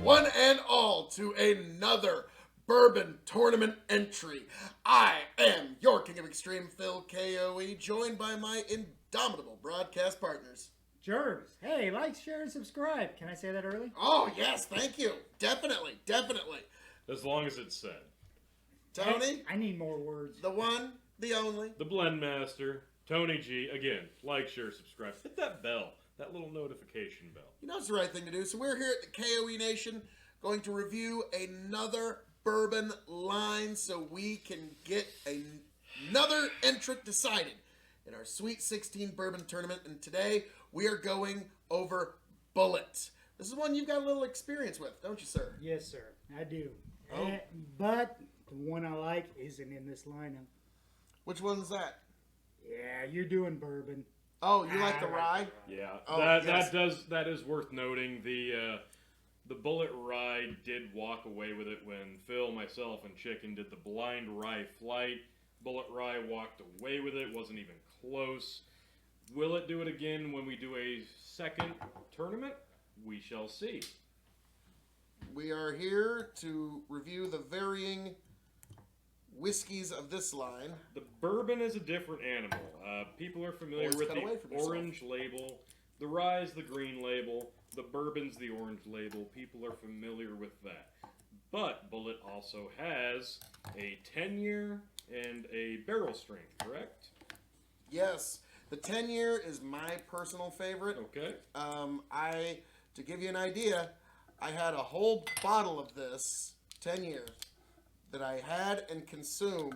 one and all, to another bourbon tournament entry. I am your King of Extreme, Phil K.O.E., joined by my indomitable broadcast partners. Jermz. Hey, like, share, and subscribe. Can I say that early? Oh, yes, thank you. Definitely. As long as it's said. Tony, I need more words. the one, the only. The Blend Master, Tony G. Again, like, share, subscribe. Hit that bell. That little notification bell. You know it's the right thing to do. So we're here at the K.O.E. Nation going to review another bourbon line so we can get another entrant decided in our Sweet 16 bourbon tournament. And today we are going over Bulleit. This is one you've got a little experience with, don't you, sir? Yes, sir. I do. Oh. But the one I like isn't in this lineup. Which one's that? Yeah, you're doing bourbon. Oh, you like the rye? Yeah, Oh, that yes. that is worth noting. The Bullet Rye did walk away with it when Phil, myself, and Chicken did the blind rye flight. Bullet Rye walked away with it. Wasn't even close. Will it do it again when we do a second tournament? We shall see. We are here to review the varying whiskeys of this line. The bourbon is a different animal. People are familiar Always with cut away the from yourself. orange label. The rye is the green label. The bourbon's the orange label. People are familiar with that. But Bullet also has a 10-year and a barrel strength, correct? Yes, the 10-year is my personal favorite. Okay. To give you an idea, I had a whole bottle of this 10-year that I had and consumed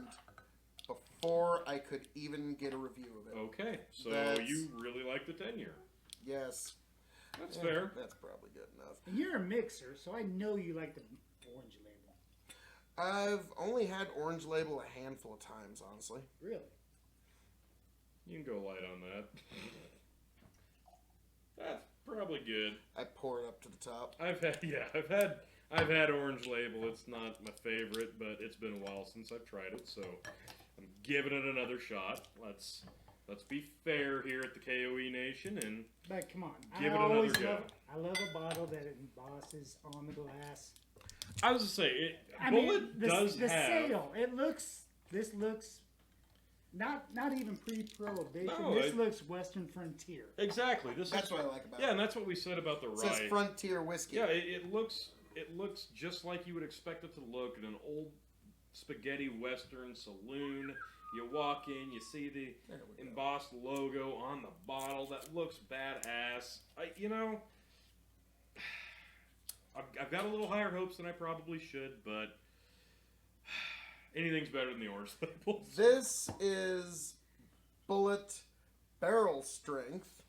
before I could even get a review of it. Okay, so you really like the 10-year. Yes. That's fair. That's probably good enough. And you're a mixer, so I know you like the orange label. I've only had orange label a handful of times, honestly. Really? You can go light on that. That's probably good. I pour it up to the top. I've had orange label. It's not my favorite, but it's been a while since I've tried it, so I'm giving it another shot. Let's be fair here at the KOE Nation and But come on, give I it another always go. I love a bottle that embosses on the glass. I was to say, Bullet does the have sale. This looks not even pre-prohibition. No, this looks Western frontier. exactly. That's what I like about it. Yeah, and that's what we said about the It rye. says Frontier Whiskey. Yeah, it looks just like you would expect it to look in an old spaghetti western saloon. You walk in, you see the embossed logo on the bottle. That looks badass. I've got a little higher hopes than I probably should, but anything's better than the orange label. This is Bulliet Barrel Strength.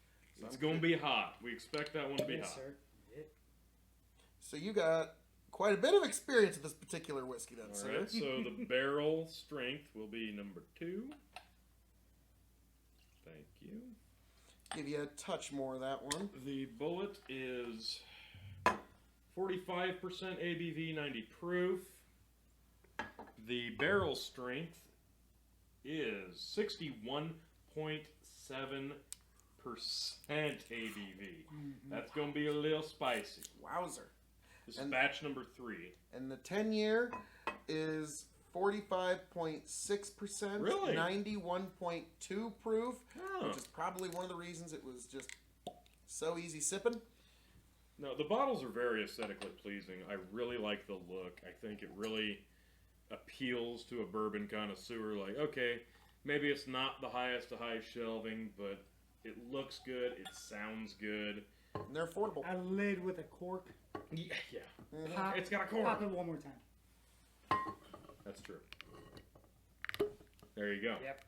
It's going to be hot. We expect that one to be Yes, hot. sir. So you got quite a bit of experience with this particular whiskey then, All sir. right, so the barrel strength will be number 2. Thank you. Give you a touch more of that one. The Bullet is 45% ABV, 90 proof. The barrel strength is 61.7% ABV. That's going to be a little spicy. Wowzer. This is batch number 3. And the 10-year is 45.6%. Really? 91.2 proof. Oh. Which is probably one of the reasons it was just so easy sipping. No, the bottles are very aesthetically pleasing. I really like the look. I think it really appeals to a bourbon connoisseur. Like, okay, maybe it's not the highest of high shelving, but it looks good. It sounds good. And they're affordable. A lid with a cork. Yeah. Mhm. Pop, It's got a cork. Pop it one more time. That's true. There you go. Yep.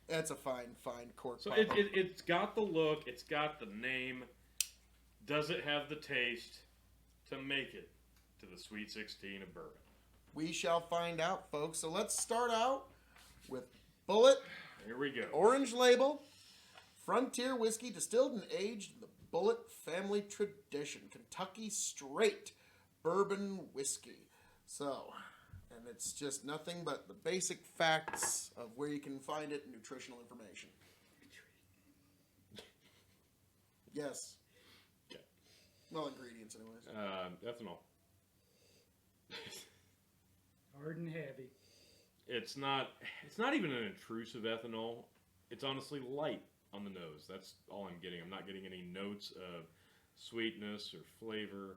That's a fine cork. So pop. it's got the look. It's got the name. Does it have the taste to make it to the Sweet 16 of bourbon? We shall find out, folks. So let's start out with Bullet Here we go. Orange Label Frontier Whiskey, distilled and aged in the Bullet family tradition. Kentucky straight bourbon whiskey. So, and it's just nothing but the basic facts of where you can find it and nutritional information. Yes. Yeah. Well, ingredients anyways. Ethanol. Hard and heavy. It's not even an intrusive ethanol. It's honestly light on the nose. That's all I'm getting. I'm not getting any notes of sweetness or flavor.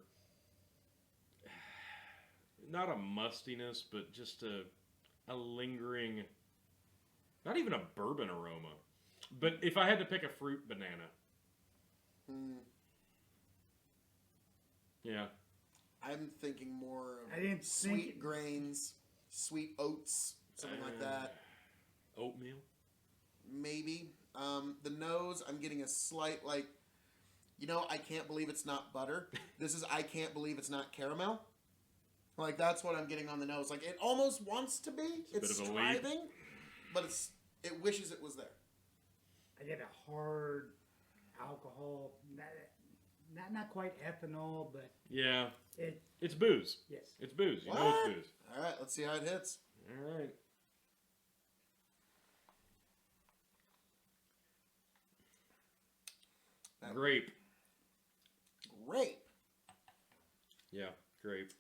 Not a mustiness, but just a lingering, not even a bourbon aroma. But if I had to pick a fruit, banana. Yeah. I'm thinking more I of didn't sweet think- grains, sweet oats, something like that. Oatmeal. Maybe. The nose, I'm getting a slight, like, I can't believe it's not butter. This is, I can't believe it's not caramel. Like, that's what I'm getting on the nose. Like, it almost wants to be. It's bit of a leap. striving, but it wishes it was there. I get a hard alcohol, not quite ethanol, but Yeah. it. It's booze. Yes. It's booze. You know What? it's booze. All right, let's see how it hits. All right. Grape. Grape. Yeah, grape.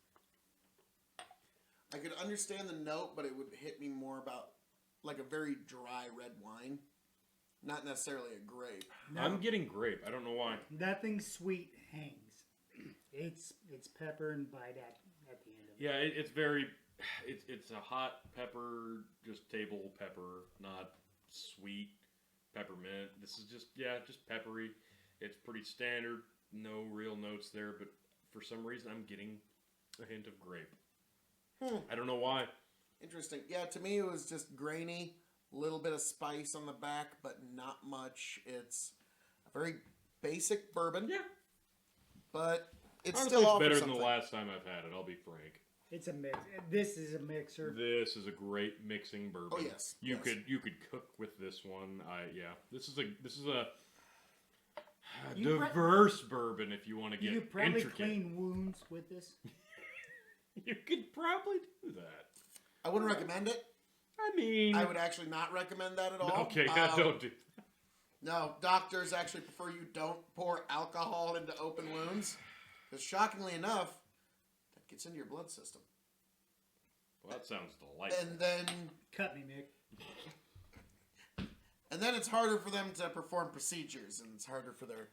I could understand the note, but it would hit me more about like a very dry red wine, not necessarily a grape. No, I'm getting grape. I don't know why. nothing sweet hangs. It's pepper and bite at the end of it. Yeah, it's very. It's a hot pepper, just table pepper, not sweet peppermint. This is just peppery. It's pretty standard. No real notes there, but for some reason I'm getting a hint of grape. I don't know why. Interesting. Yeah, to me it was just grainy, a little bit of spice on the back, but not much. It's a very basic bourbon. Yeah. But it's Honestly, still it's offers better something. than the last time I've had it. I'll be frank. It's a mix. This is a mixer. This is a great mixing bourbon. Oh, yes. You Yes. could cook with this one. This is a You diverse bourbon if you want to get You could probably intricate. clean wounds with this. You could probably do that. I wouldn't recommend it. I mean, I would actually not recommend that at all. okay, don't do that. No, doctors actually prefer you don't pour alcohol into open wounds. Because shockingly enough, that gets into your blood system. Well, that sounds delightful. And then Cut me, Mick. it's harder for them to perform procedures, and it's harder for their,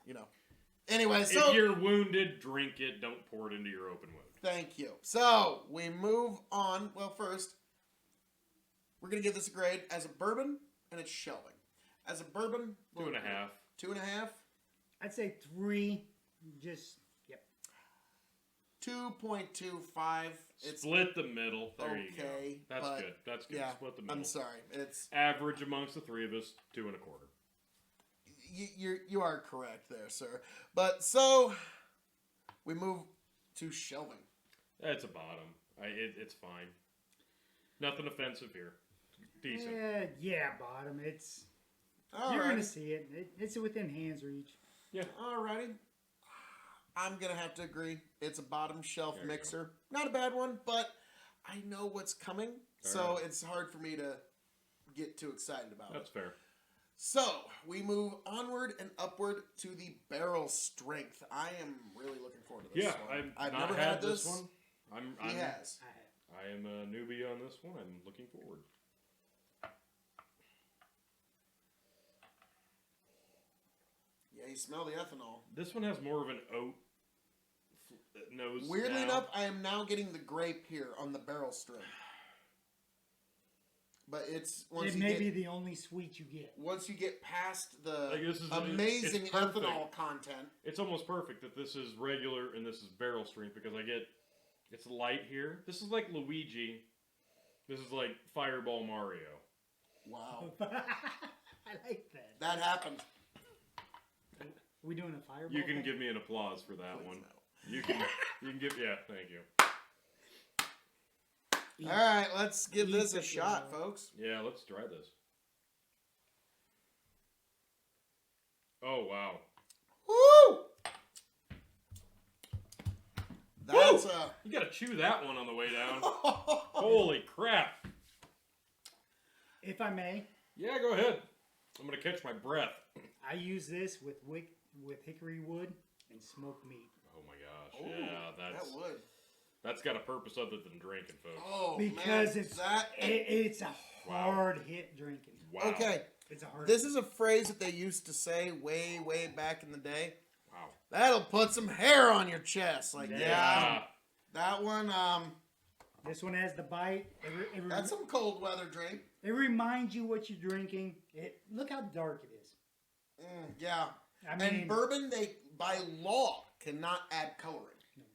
Anyway, so if you're wounded, drink it. Don't pour it into your open wound. thank you. So we move on. Well, first, we're gonna give this a grade as a bourbon, and it's shelving. As a bourbon, 2.5. 2.5. I'd say 3. Just, yep. 2.25. It's Split the middle. There you go. okay. That's but good. That's good. Yeah, Split the middle. I'm sorry. It's Average amongst the three of us, 2.25. you are correct there, sir. But so we move to shelving. That's a bottom. It's fine. Nothing offensive here. Decent. Yeah, bottom. It's All you're right. gonna see it. It's within hands reach. Yeah. Alrighty. I'm gonna have to agree. It's a bottom shelf There you mixer. Not a bad one, but I know what's coming, so right. it's hard for me to get too excited about That's it. fair. So we move onward and upward to the barrel strength. I am really looking forward to this Yeah, one. I've never not had this one. He has. I have. I am a newbie on this one. I'm looking forward. Yeah, you smell the ethanol. This one has more of an oat nose. Weirdly now. enough, I am now getting the grape here on the barrel strength. But it's It may be the only sweet you get. once you get past the Like, this is- amazing it's perfect. ethanol content. It's almost perfect that this is regular and this is barrel strength because it's light here. This is like Luigi. This is like Fireball Mario. Wow, I like that. that happened. We doing a fireball? You can thing? give me an applause for that Please one. no. You can give thank you. Eat. All right, let's give Eat this a the shot, flower. folks. Yeah, let's try this. Oh wow. Woo! That's You gotta chew that one on the way down. Holy crap. If I may, Yeah, go ahead. I'm gonna catch my breath. I use this with hickory wood and smoked meat. Oh my gosh. Ooh, Yeah, that's that would. That's got a purpose other than drinking, folks. Oh, Because man, it's a hard hit drinking. Wow. Okay, It's a hard. this is a phrase that they used to say way, way back in the day. Wow. That'll put some hair on your chest. Like, Yeah. yeah, that one, This one has the bite. that's some cold weather drink. It reminds you what you're drinking. Look how dark it is. Yeah. I mean, And bourbon, they, by law, cannot add coloring.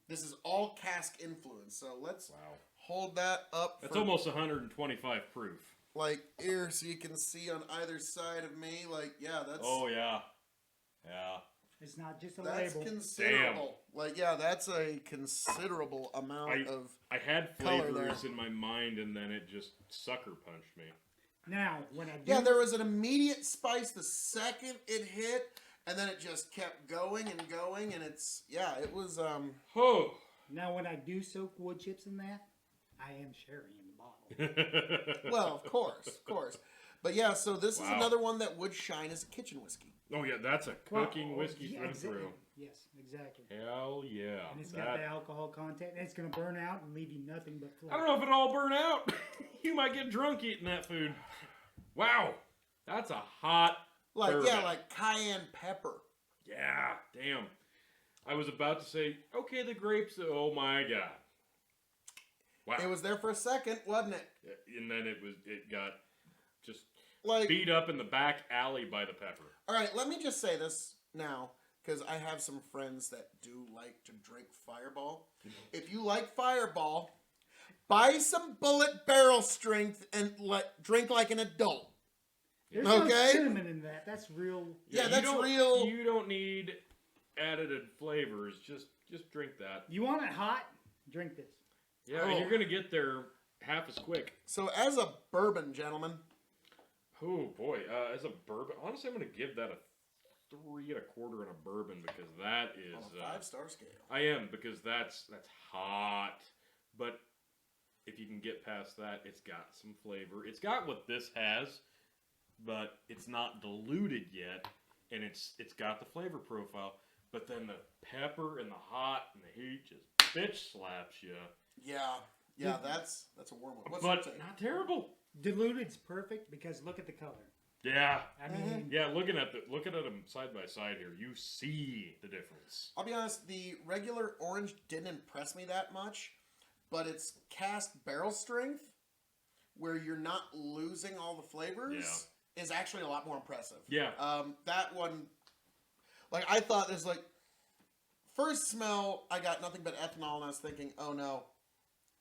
This is all cask influence. So let's hold that up. That's almost 125 proof. Like here, so you can see on either side of me. Like, yeah, that's. Oh, yeah. Yeah. it's not just a That's label. considerable. Like, yeah, that's a considerable amount of. I had color flavors there. in my mind, and then it just sucker punched me. Now, when I do, Yeah, there was an immediate spice the second it hit, and then it just kept going and going, and it's it was Oh. now when I do soak wood chips in that, I am sharing in the bottle. well, of course. But yeah, so this is another one that would shine as a kitchen whiskey. Oh, yeah, that's a cooking whiskey yeah, through and through. Yes, exactly. Hell yeah. And it's got the alcohol content, and it's going to burn out and leave you nothing but flavor. I don't know if it'll all burn out. You might get drunk eating that food. Wow. That's a hot Like, bourbon. yeah, like cayenne pepper. Yeah, damn. I was about to say, okay, the grapes, oh my god. Wow. It was there for a second, wasn't it? And then it got just Like, beat up in the back alley by the pepper. all right, let me just say this now, because I have some friends that do like to drink Fireball. If you like Fireball, buy some Bulliet Barrel strength and drink like an adult. There's Okay. no cinnamon in that. That's real. Yeah, you that's don't- real. You don't need added flavors. Just drink that. You want it hot? Drink this. Yeah, Oh. and you're gonna get there half as quick. So, as a bourbon gentleman, Oh boy, as a bourbon, honestly, I'm gonna give that a 3 1/4 in a bourbon because that is on a 5-star scale. I am because that's hot, but if you can get past that, it's got some flavor. It's got what this has, but it's not diluted yet, and it's got the flavor profile. But then the pepper and the hot and the heat just bitch slaps you. Yeah, that's a warm one. What's But your take? not terrible. Diluted's perfect because look at the color. Yeah. I mean, Yeah, looking at them side by side here, you see the difference. I'll be honest, the regular orange didn't impress me that much, but its cast barrel strength, where you're not losing all the flavors, is actually a lot more impressive. Yeah. That one, like, I thought this, like, first smell, I got nothing but ethanol, and I was thinking, oh no,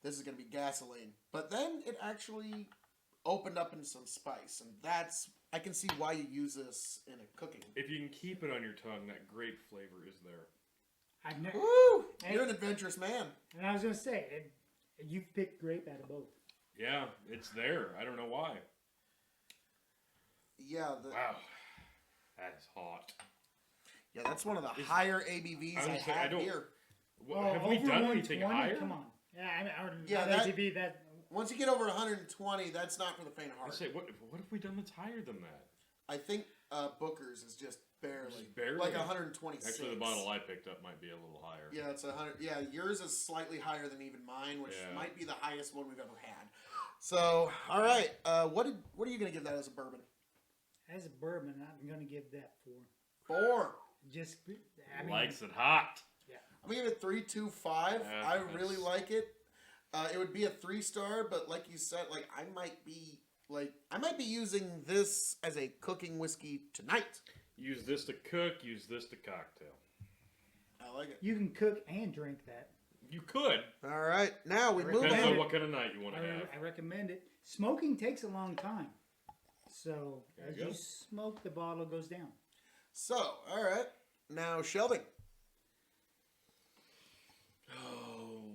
this is going to be gasoline. But then it actually opened up into some spice, and I can see why you use this in a cooking. If you can keep it on your tongue, that grape flavor is there. I've never. Woo! You're an adventurous man. And I was gonna say, you've picked grape out of both. Yeah, it's there. I don't know why. Yeah. Wow. That is hot. Yeah, that's one of the higher ABVs I have here. Have we over done anything 120? higher? Come on. Yeah, Yeah, ATV, that. Once you get over 120, that's not for the faint of I heart. say, what have we done that's higher than that? I think Booker's is just barely, Just barely? like 126. Actually, the bottle I picked up might be a little higher. Yeah, it's 100. Yeah, yours is slightly higher than even mine, which Yeah. might be the highest one we've ever had. So, all right, what are you gonna give that as a bourbon? As a bourbon, I'm gonna give that 4. 4. Just, I mean, Likes it hot. I'm gonna give it 3.25. Yeah, I really that's- like it. It would be a 3-star, but like you said, like I might be using this as a cooking whiskey tonight. Use this to cook. Use this to cocktail. I like it. you can cook and drink that. You could. All right, now we move Depends on. on what kind of night you want to have. I recommend it. Smoking takes a long time. So, There as you go. you smoke, the bottle goes down. So, all right, now shelving. Oh,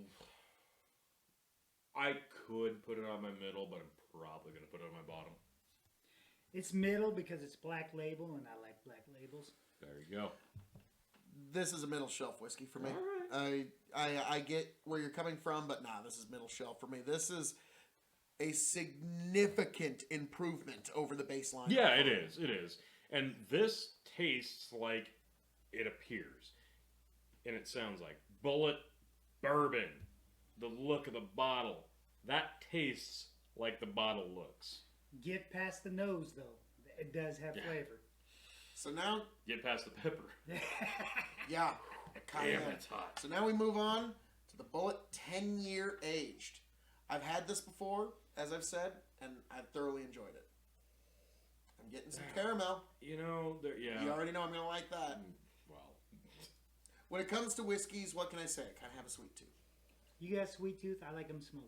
I could put it on my middle, but I'm probably gonna put it on my bottom. It's middle because it's black label, and I like black labels. There you go. This is a middle shelf whiskey for me. All I get where you're coming from, but nah, this is middle shelf for me. This is a significant improvement over the baseline. Yeah, it is. It is. And this tastes like it appears. And it sounds like Bulliet Bourbon. the look of the bottle. That tastes like the bottle looks. Get past the nose, though. It does have flavor. So now, Get past the pepper. yeah, Damn, it's hot. So now we move on to the Bulleit 10-year aged. I've had this before, as I've said, and I've thoroughly enjoyed it. I'm getting some caramel. You know, yeah. You already know I'm going to like that. Well, When it comes to whiskeys, what can I say? I kind of have a sweet tooth. You got a sweet tooth. I like them smoky.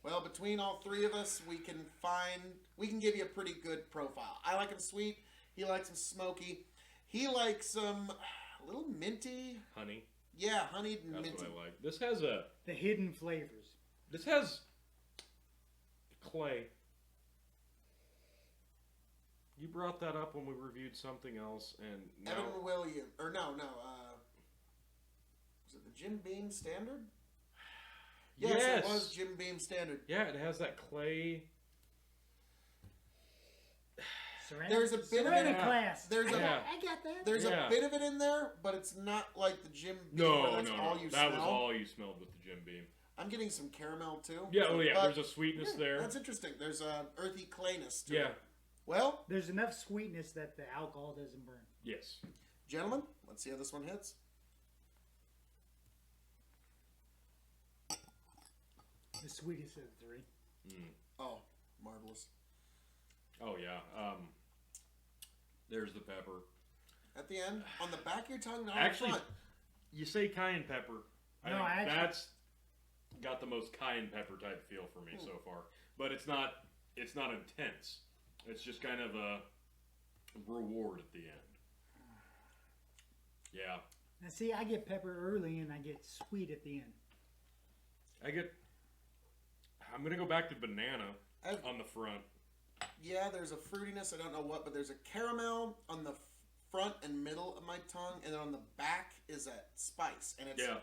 Well, between all three of us, we can give you a pretty good profile. I like them sweet. He likes them smoky. He likes them a little minty. honey. Yeah, honeyed and That's minty. what I like. This has a... The hidden flavors. This has clay. You brought that up when we reviewed something else, and now... Evan Williams, or no, was it the Jim Beam Standard? Yes, it was Jim Beam Standard. Yeah, it has that clay... There's a bit of it in class. There's a, I got that. There's a bit of it in there, but it's not like the Jim Beam. No, where that's all you that smell. was all you smelled with the Jim Beam. I'm getting some caramel too. Yeah, oh yeah, but there's a sweetness there. That's interesting. There's an earthy clayness to Yeah. it. Well, There's enough sweetness that the alcohol doesn't burn. Yes. gentlemen, let's see how this one hits. The sweetest of the three. Oh, marvelous. Oh yeah. There's the pepper. At the end, on the back of your tongue, not Actually, on the front. you say cayenne pepper. I No, think actually- that's got the most cayenne pepper type feel for me so far. But it's not intense. It's just kind of a reward at the end. Yeah. Now, see, I get pepper early and I get sweet at the end. I'm gonna go back to banana I've- on the front. Yeah, there's a fruitiness. I don't know what, but there's a caramel on the front and middle of my tongue, and then on the back is that spice, and it's Yeah.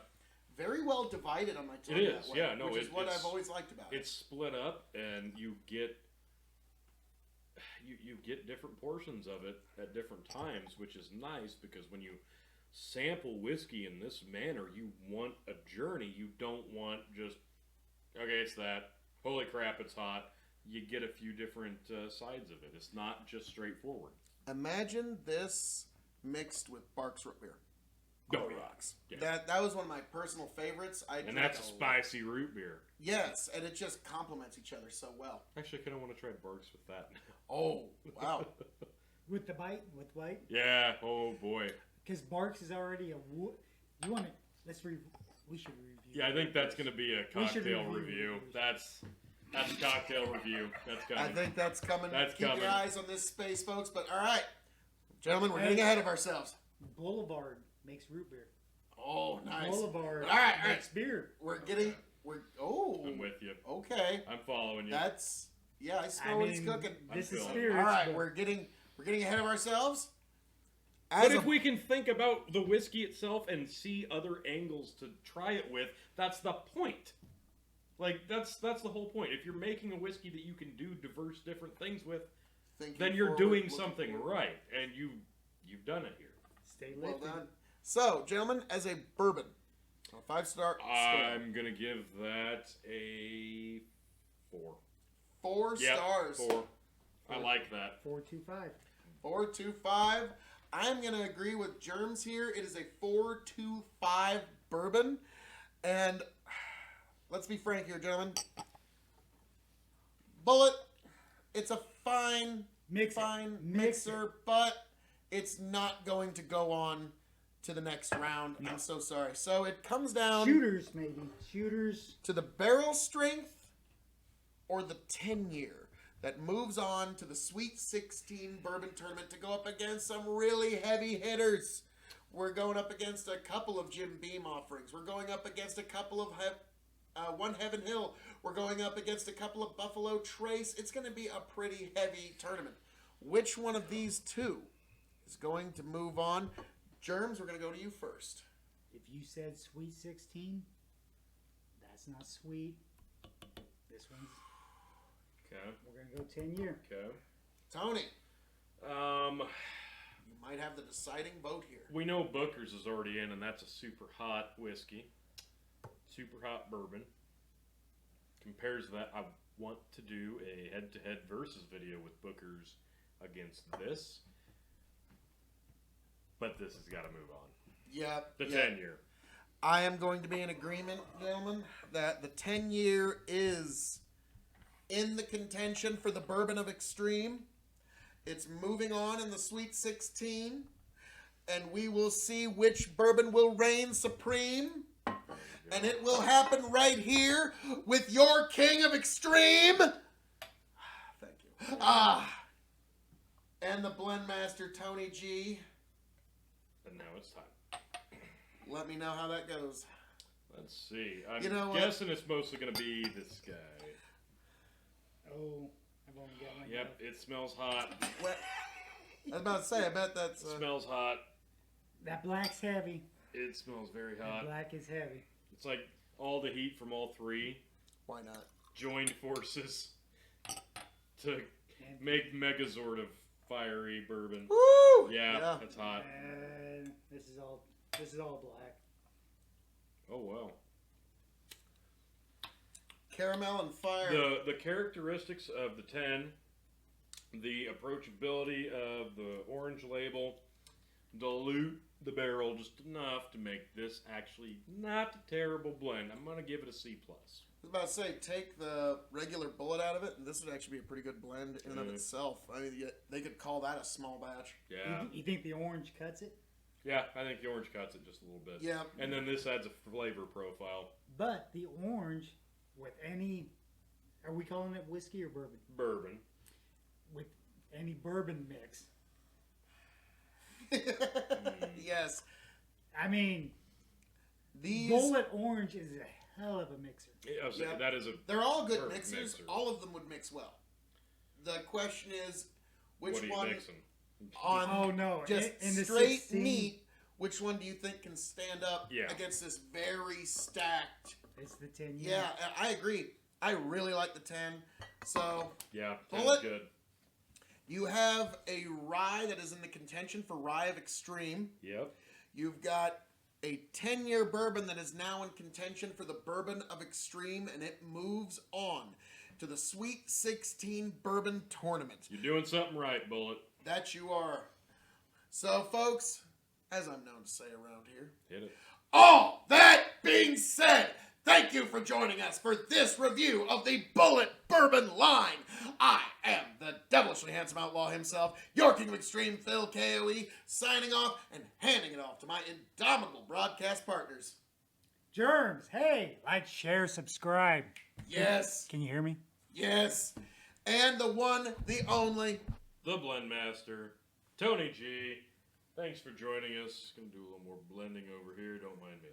very well divided on my tongue. It is, that way, yeah, no, which is what it's- I've always liked about it. It's split up, and you get different portions of it at different times, which is nice because when you sample whiskey in this manner, you want a journey. You don't want just okay, it's that. Holy crap, it's hot. You get a few different sides of it. It's not just straightforward. Imagine this mixed with Barks root beer. Oh, yeah. Rocks. Yeah. That was one of my personal favorites. And that's a spicy root beer. Yes, and it just complements each other so well. Actually, I kind of want to try Barks with that. Oh, wow. With the bite? With white? Yeah. Oh boy. Because Barks is already a wood. You want to. We should review. Yeah, I think that's going to be a We should cocktail review review. it. That's a cocktail review. That's coming. I think that's coming. That's Keep coming. your eyes on this space, folks. But all right, gentlemen, we're getting ahead of ourselves. Boulevard makes root beer. Oh, nice. Boulevard All right. makes beer. I'm with you. Okay. I'm following you. That's I smell what he's cooking. This I'm is feeling it. spirits. All right, but we're getting ahead of ourselves. But if we can think about the whiskey itself and see other angles to try it with, that's the point. Like that's the whole point. If you're making a whiskey that you can do diverse different things with, then you're doing something right, and you've done it here. Stay Well lifted. done. So, gentlemen, as a bourbon, a 5-star scale, I'm gonna give that a 4. 4 Yep, stars. 4. I like that. 425. 4.25. I'm going to agree with Jermz here. It is a 4.25 bourbon. And let's be frank here, gentlemen. Bullet, it's a fine mixer, but it's not going to go on to the next round. I'm so sorry. So it comes down Shooters, maybe. Shooters. to the barrel strength or the 10-year that moves on to the Sweet 16 Bourbon Tournament to go up against some really heavy hitters. We're going up against a couple of Jim Beam offerings. We're going up against a couple of One Heaven Hill. We're going up against a couple of Buffalo Trace. It's going to be a pretty heavy tournament. Which one of these two is going to move on? Jermz, we're going to go to you first. If you said Sweet 16, that's not sweet. This one's. Okay. We're going to go 10-year. Okay. Tony, Um, you might have the deciding vote here. we know Booker's is already in, and that's a super hot whiskey. super hot bourbon. Compares that. I want to do a head-to-head versus video with Booker's against this. But this has got to move on. Yeah. The 10-year. I am going to be in agreement, gentlemen, that the 10-year is in the contention for the Bourbon of Extreme. It's moving on in the Sweet 16. And we will see which bourbon will reign supreme. And it will happen right here with your King of Extreme. Thank you. And the blend master, Tony G. And now it's time. Let me know how that goes. Let's see. I'm know guessing it's mostly going to be this guy. Oh, I've only got one. Yep, it smells hot. What? I was about to say, I bet that's... It smells hot. That black's heavy. It smells very That hot. black is heavy. It's like all the heat from all three Why not? joined forces to make Megazord of fiery bourbon. Woo! Yeah, that's hot. And this is all black. Oh wow. Caramel and fire. The characteristics of the 10, the approachability of the orange label, dilute the barrel just enough to make this actually not a terrible blend. I'm gonna give it a C+. I was about to say, take the regular Bullet out of it, and this would actually be a pretty good blend in and of itself. I mean, they could call that a small batch. Yeah. You think the orange cuts it? Yeah, I think the orange cuts it just a little bit. Yeah. And then this adds a flavor profile. But the orange, with any, are we calling it whiskey or bourbon? Bourbon. With any bourbon mix. Yes. I mean, These... Bulleit orange is a hell of a mixer. Yeah, I was saying, Yeah. that is a They're all good perfect mixers. mixer. All of them would mix well. The question is, which what are you one mixing? on Oh no! just in the straight 16, meat, which one do you think can stand up Yeah. against this very stacked... It's the 10 years. Yeah, I agree. I really like the 10. So, Yeah, Bullet. that's good. you have a rye that is in the contention for Rye of Extreme. Yep. You've got a 10-year bourbon that is now in contention for the Bourbon of Extreme, and it moves on to the Sweet 16 Bourbon Tournament. You're doing something right, Bullet. That you are. So, folks, as I'm known to say around here, Hit it. all that being said, thank you for joining us for this review of the Bulliet Bourbon Line. I am the devilishly handsome outlaw himself, your King of Extreme, Phil K.O.E., signing off and handing it off to my indomitable broadcast partners. Jermz, hey, like, share, subscribe. Yes, Can you hear me? yes, and the one, the only, The Blend Master, Tony G. Thanks for joining us. Gonna do a little more blending over here. Don't mind me.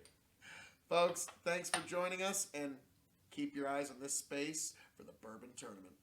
folks, thanks for joining us, and keep your eyes on this space for the Bourbon Tournament.